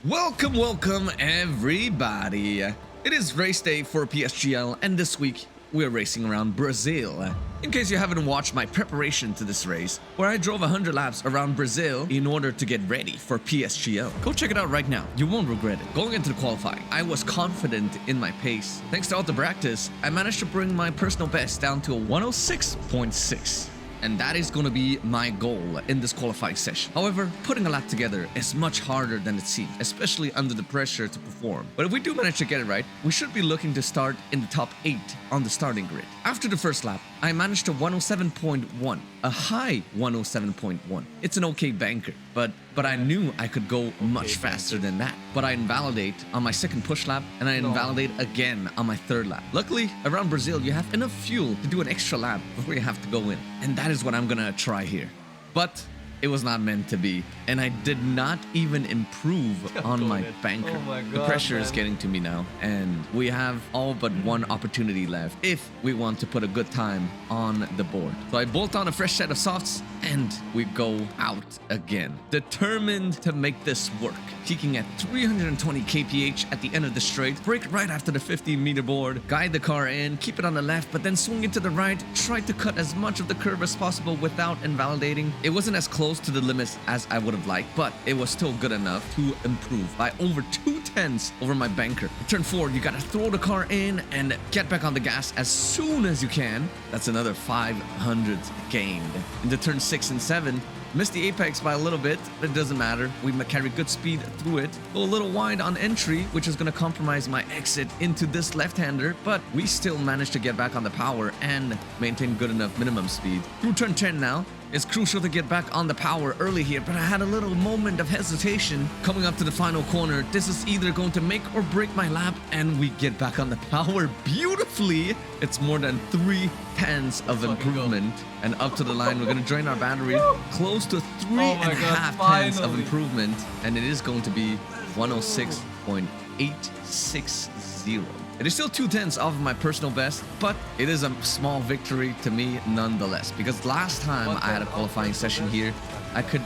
Welcome everybody. It is race day for PSGL and this week we're racing around Brazil. In case you haven't watched my preparation to this race, where I drove 100 laps around Brazil in order to get ready for PSGL. Go check it out right now, you won't regret it. Going into the qualifying, I was confident in my pace. Thanks to all the practice, I managed to bring my personal best down to a 106.6. And that is going to be my goal in this qualifying session. However, putting a lap together is much harder than it seems, especially under the pressure to perform. But if we do manage to get it right, we should be looking to start in the top 8 on the starting grid. After the first lap, I managed a 107.1, a high 107.1. It's an okay banker, but I knew I could go much faster than that. But I invalidate on my second push lap, and I invalidate again on my third lap. Luckily, around Brazil, you have enough fuel to do an extra lap before you have to go in. And that is what I'm gonna try here. But it was not meant to be, and I did not even improve on my banker. Oh my God, the pressure is man. getting to me now, and we have all but one opportunity left if we want to put a good time on the board. So I bolt on a fresh set of softs, and we go out again, determined to make this work. Peaking at 320 kph at the end of the straight, brake right after the 15-meter board, guide the car in, keep it on the left, but then swing it to the right, try to cut as much of the curve as possible without invalidating. It wasn't as close to the limits as I would have liked, but it was still good enough to improve by over 2/10 over my banker. In turn 4, you gotta throw the car in and get back on the gas as soon as you can. That's another 500 gained. Into turn 6 and 7, missed the apex by a little bit, but it doesn't matter. We carry good speed through it. Go a little wide on entry, which is going to compromise my exit into this left-hander, but we still managed to get back on the power and maintain good enough minimum speed. Through turn 10 now. It's crucial to get back on the power early here, but I had a little moment of hesitation coming up to the final corner. This is either going to make or break my lap, and we get back on the power beautifully. It's more than 3/10 of improvement, and up to the line. We're going to drain our battery, close to 3.5 of improvement, and it is going to be 106.860. It is still 2/10 off of my personal best, but it is a small victory to me nonetheless, because last time I had a qualifying session here, I could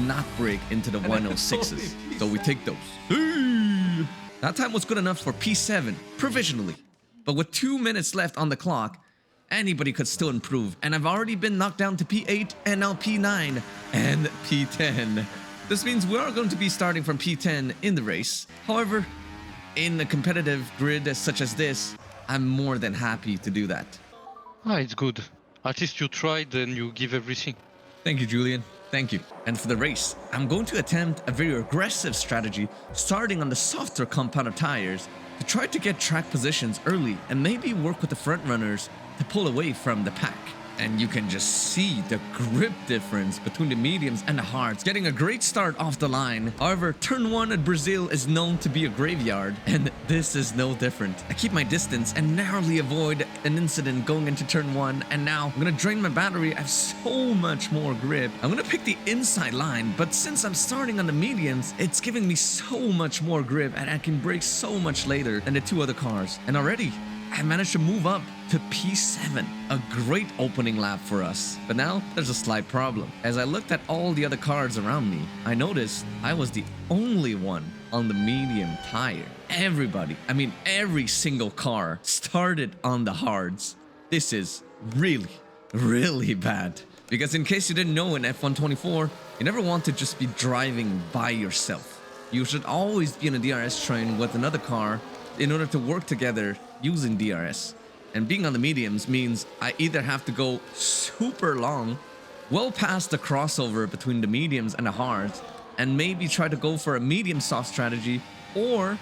not break into the 106s, so we take those. That time was good enough for P7, provisionally, but with 2 minutes left on the clock, anybody could still improve, and I've already been knocked down to P8 and now P9 and P10. This means we are going to be starting from P10 in the race. However, in a competitive grid such as this, I'm more than happy to do that. It's good. At least you tried and you give everything. Thank you, Julian. Thank you. And for the race, I'm going to attempt a very aggressive strategy, starting on the softer compounded tires to try to get track positions early and maybe work with the front runners to pull away from the pack. And you can just see the grip difference between the mediums and the hards, getting a great start off the line. However, turn 1 at Brazil is known to be a graveyard, and this is no different. I keep my distance and narrowly avoid an incident going into turn 1, and now I'm gonna drain my battery. I have so much more grip. I'm gonna pick the inside line, but since I'm starting on the mediums, it's giving me so much more grip, and I can brake so much later than the 2 other cars. And already, I managed to move up to P7, a great opening lap for us. But now, there's a slight problem. As I looked at all the other cars around me, I noticed I was the only one on the medium tire. Everybody, I mean every single car, started on the hards. This is really, really bad. Because in case you didn't know, in F124, you never want to just be driving by yourself. You should always be in a DRS train with another car in order to work together using DRS. And being on the mediums means I either have to go super long, well past the crossover between the mediums and the hards, and maybe try to go for a medium soft strategy, or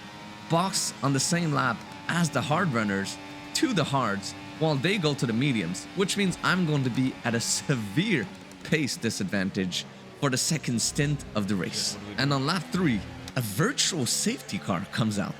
box on the same lap as the hard runners to the hards while they go to the mediums, which means I'm going to be at a severe pace disadvantage for the second stint of the race. And on lap 3, a virtual safety car comes out.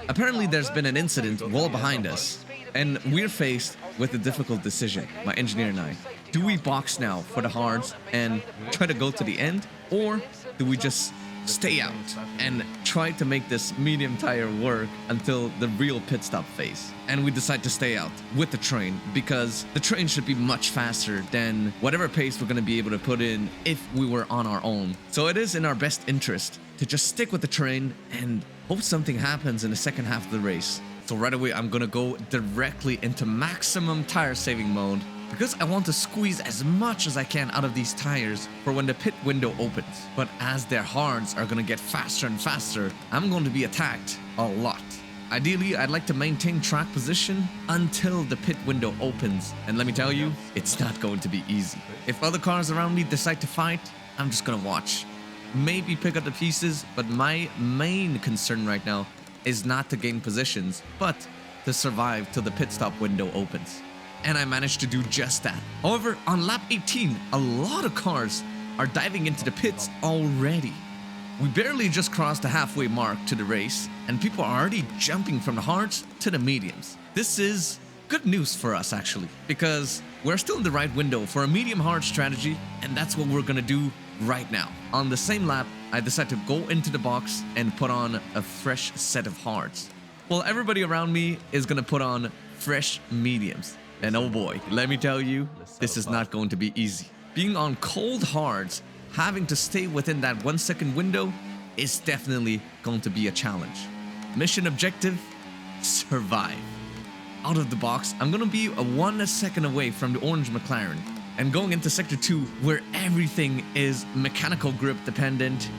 Apparently there's been an incident well behind us, and we're faced with a difficult decision, my engineer and I. Do we box now for the hards and try to go to the end, or do we just stay out and try to make this medium tire work until the real pit stop phase. And we decide to stay out with the train because the train should be much faster than whatever pace we're going to be able to put in if we were on our own. So it is in our best interest to just stick with the train and hope something happens in the second half of the race. So right away, I'm gonna go directly into maximum tire saving mode because I want to squeeze as much as I can out of these tires for when the pit window opens. But as their hards are gonna get faster and faster, I'm going to be attacked a lot. Ideally, I'd like to maintain track position until the pit window opens. And let me tell you, it's not going to be easy. If other cars around me decide to fight, I'm just gonna watch. Maybe pick up the pieces, but my main concern right now is not to gain positions, but to survive till the pit stop window opens. And I managed to do just that. However, on lap 18, a lot of cars are diving into the pits already. We barely just crossed the halfway mark to the race, and people are already jumping from the hards to the mediums. This is good news for us actually, because we're still in the right window for a medium hard strategy, and that's what we're gonna do right now. On the same lap, I decided to go into the box and put on a fresh set of hards. Well, everybody around me is gonna put on fresh mediums. And oh boy, let me tell you, this is not going to be easy. Being on cold hards, having to stay within that 1 second window is definitely going to be a challenge. Mission objective, survive. Out of the box, I'm gonna be a 1 second away from the orange McLaren. And going into sector 2, where everything is mechanical grip dependent,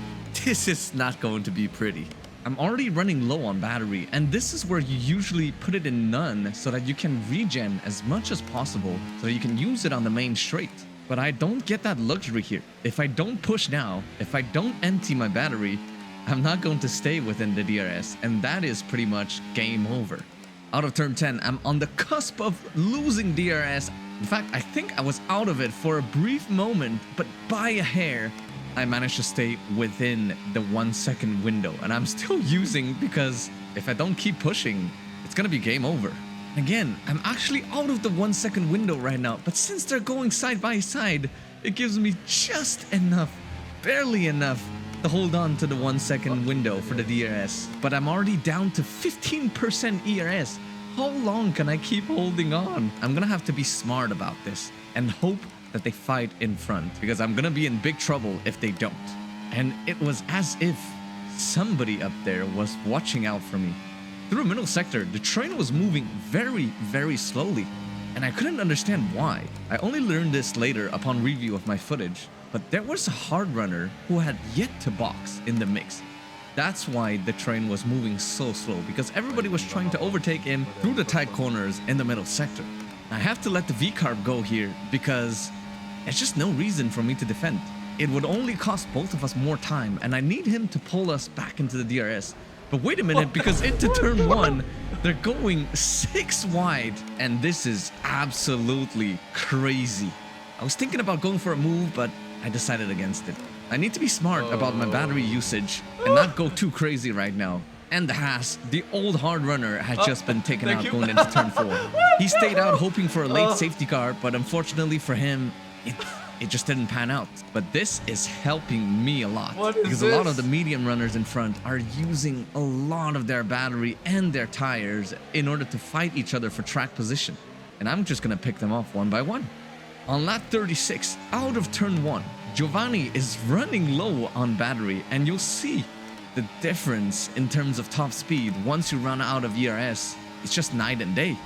this is not going to be pretty. I'm already running low on battery, and this is where you usually put it in none so that you can regen as much as possible so you can use it on the main straight. But I don't get that luxury here. If I don't push now, if I don't empty my battery, I'm not going to stay within the DRS, and that is pretty much game over. Out of turn 10, I'm on the cusp of losing DRS. In fact, I think I was out of it for a brief moment, but by a hair, I managed to stay within the 1 second window. And I'm still using because if I don't keep pushing, it's gonna be game over. Again, I'm actually out of the 1 second window right now, but since they're going side by side, it gives me just enough, barely enough, to hold on to the 1 second window for the DRS. But I'm already down to 15% ERS. How long can I keep holding on? I'm gonna have to be smart about this and hope that they fight in front, because I'm gonna be in big trouble if they don't. And it was as if somebody up there was watching out for me. Through a middle sector, the train was moving very, very slowly, and I couldn't understand why. I only learned this later upon review of my footage, but there was a hard runner who had yet to box in the mix. That's why the train was moving so slow, because everybody was trying to overtake him through the tight corners in the middle sector. I have to let the V-carb go here because there's just no reason for me to defend. It would only cost both of us more time, and I need him to pull us back into the DRS. But wait a minute, because into turn 1, they're going 6 wide, and this is absolutely crazy. I was thinking about going for a move, but I decided against it. I need to be smart about my battery usage and not go too crazy right now. And the Haas, the old hard runner, had just been taken out going into turn 4. He stayed out hoping for a late safety car, but unfortunately for him, it just didn't pan out. But this is helping me a lot, because a lot of the medium runners in front are using a lot of their battery and their tires in order to fight each other for track position. And I'm just gonna pick them off one by one. On lap 36, out of turn 1, Giovanni is running low on battery, and you'll see the difference in terms of top speed once you run out of ERS. It's just night and day.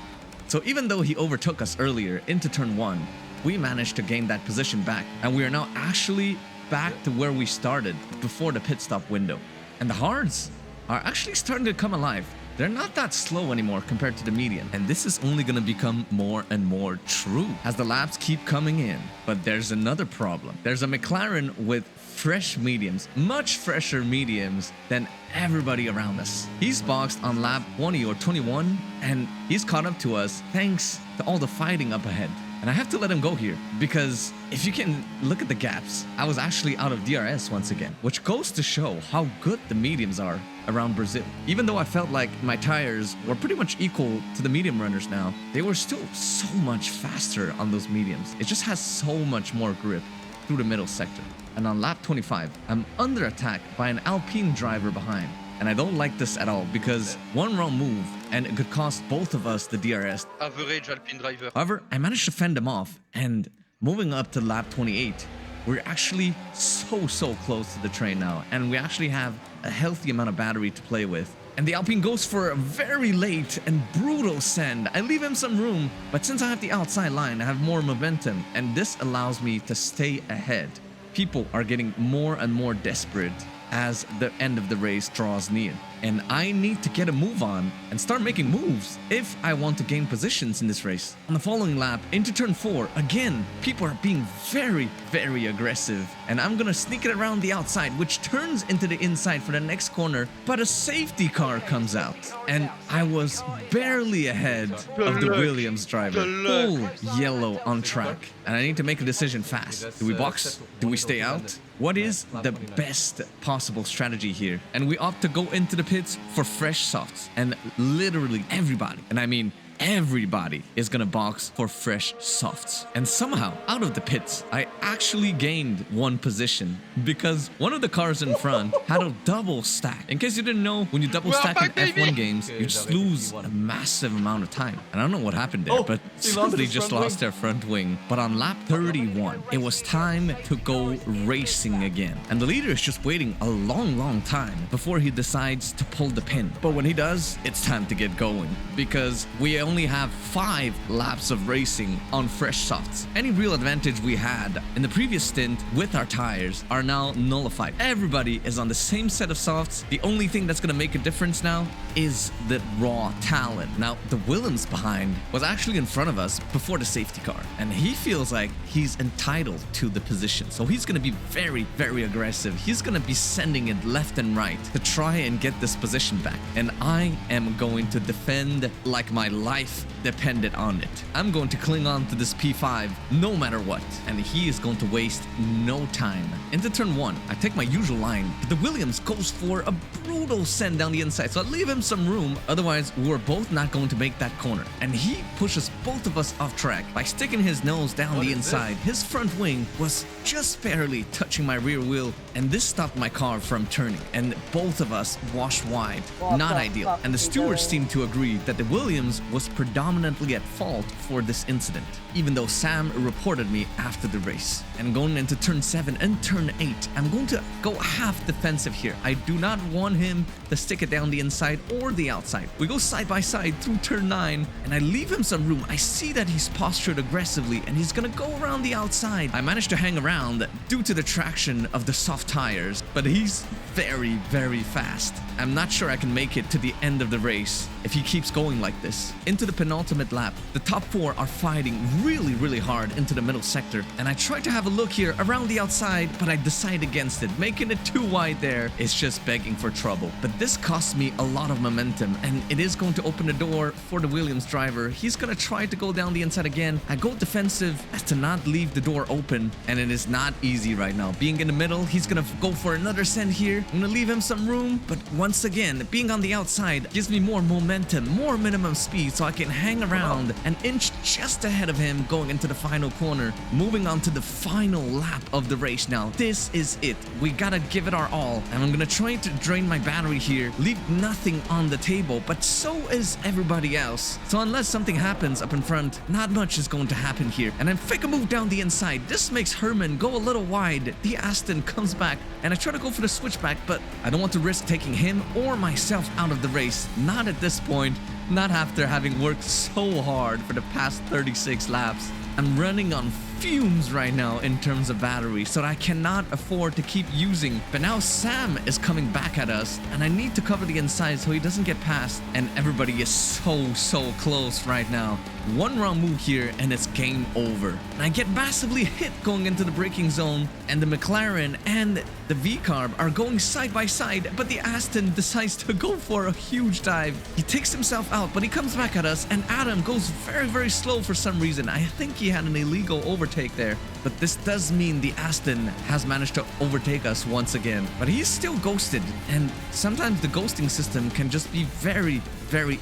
So even though he overtook us earlier into turn 1, we managed to gain that position back, and we are now actually back to where we started before the pit stop window. And the hards are actually starting to come alive. They're not that slow anymore compared to the medium, and this is only going to become more and more true as the laps keep coming in. But there's another problem. There's a McLaren with fresh mediums, much fresher mediums than everybody around us. He's boxed on lap 20 or 21, and he's caught up to us thanks to all the fighting up ahead. And I have to let him go here, because if you can look at the gaps, I was actually out of DRS once again, which goes to show how good the mediums are around Brazil. Even though I felt like my tires were pretty much equal to the medium runners now, they were still so much faster on those mediums. It just has so much more grip through the middle sector. And on lap 25, I'm under attack by an Alpine driver behind. And I don't like this at all, because one wrong move and it could cost both of us the DRS. Average Alpine driver. However, I managed to fend them off, and moving up to lap 28, we're actually so close to the train now, and we actually have a healthy amount of battery to play with. And the Alpine goes for a very late and brutal send. I leave him some room, but since I have the outside line, I have more momentum, and this allows me to stay ahead. People are getting more and more desperate as the end of the race draws near, and I need to get a move on and start making moves if I want to gain positions in this race. On the following lap, into turn 4, again, people are being very aggressive, and I'm gonna sneak it around the outside, which turns into the inside for the next corner, but a safety car comes out, and I was barely ahead of the Williams driver. Full yellow on track, and I need to make a decision fast. Do we box? Do we stay out? What is the best possible strategy here? And we opt to go into the pits for fresh softs, and literally everybody, and I mean everybody, is gonna box for fresh softs. And somehow, out of the pits, I actually gained one position because one of the cars in front had a double stack. In case you didn't know, when you double stack in F1 games, you just lose a massive amount of time. And I don't know what happened there, but somebody just lost their front wing. But on lap 31, it was time to go racing again. And the leader is just waiting a long time before he decides to pull the pin. But when he does, it's time to get going because we only have 5 laps of racing on fresh softs. Any real advantage we had in the previous stint with our tires are now nullified. Everybody is on the same set of softs. The only thing that's going to make a difference now is the raw talent. Now, the Williams behind was actually in front of us before the safety car, and he feels like he's entitled to the position. So he's going to be very aggressive. He's going to be sending it left and right to try and get this position back. And I am going to defend like my life depended on it. I'm going to cling on to this P5 no matter what, and he is going to waste no time. Into turn 1, I take my usual line, but the Williams goes for a brutal send down the inside, so I leave him some room, otherwise we're both not going to make that corner. And he pushes both of us off track by sticking his nose down the inside. His front wing was just barely touching my rear wheel, and this stopped my car from turning, and both of us washed wide. Not ideal. And the stewards seem to agree that the Williams was predominantly at fault for this incident, even though Sam reported me after the race. And going into turn 7 and turn 8, I'm going to go half defensive here. I do not want him to stick it down the inside or the outside. We go side by side through turn 9, and I leave him some room. I see that he's postured aggressively, and he's gonna go around the outside. I managed to hang around due to the traction of the soft tires, but he's very fast. I'm not sure I can make it to the end of the race if he keeps going like this. Into the penultimate lap, the top 4 are fighting really hard into the middle sector, and I try to have a look here around the outside, but I decide against it. Making it too wide there is just begging for trouble. But this costs me a lot of momentum, and it is going to open the door for the Williams driver. He's gonna try to go down the inside again. I go defensive as to not leave the door open, and it is not easy right now. Being in the middle, he's gonna go for another send here. I'm gonna leave him some room, but once again, being on the outside gives me more momentum, more minimum speed, so I can hang around and inch just ahead of him going into the final corner. Moving on to the final lap of the race now. This is it. We gotta give it our all, and I'm gonna try to drain my battery here, leave nothing on the table, but so is everybody else. So unless something happens up in front, not much is going to happen here. And I fake a move down the inside. This makes Herman go a little wide. The Aston comes back, and I try to go for the switchback, but I don't want to risk taking him or myself out of the race. Not at this point. Not after having worked so hard for the past 36 laps. I'm running on fumes right now in terms of battery, so I cannot afford to keep using. But now Sam is coming back at us, and I need to cover the inside so he doesn't get past, and everybody is so close right now. One wrong move here and it's game over. And I get massively hit going into the braking zone, and the McLaren and the V-Carb are going side by side, but the Aston decides to go for a huge dive. He takes himself out, but he comes back at us, and Adam goes very slow for some reason. I think he had an illegal overtake there, but this does mean the Aston has managed to overtake us once again. But he's still ghosted, and sometimes the ghosting system can just be very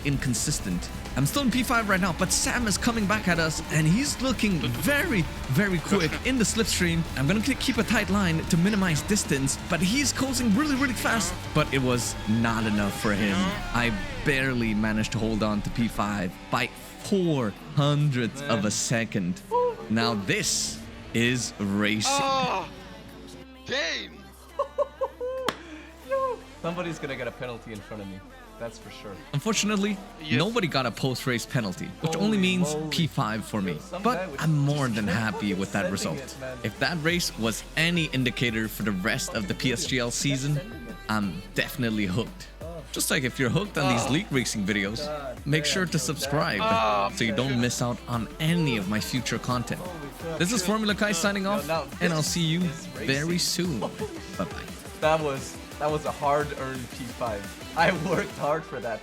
inconsistent. I'm still in P5 right now, but Sam is coming back at us, and he's looking very quick in the slipstream. I'm gonna keep a tight line to minimize distance, but he's coasting really fast. But it was not enough for him. I barely managed to hold on to P5 by 400ths of a second. Now this is racing. game! Somebody's gonna get a penalty in front of me. That's for sure. Unfortunately, Yes. nobody got a post-race penalty, which only Holy means moly. P5 for me. Some But guy was I'm more just than happy with that sending result. it, man. If that race was any indicator for the rest of the PSGL season, I'm definitely hooked. Just like if you're hooked on these league racing videos, make sure to subscribe so you don't miss out on any of my future content. This is Formula Kai signing off, and I'll see you very soon. Bye-bye. That was a hard-earned P5. I worked hard for that.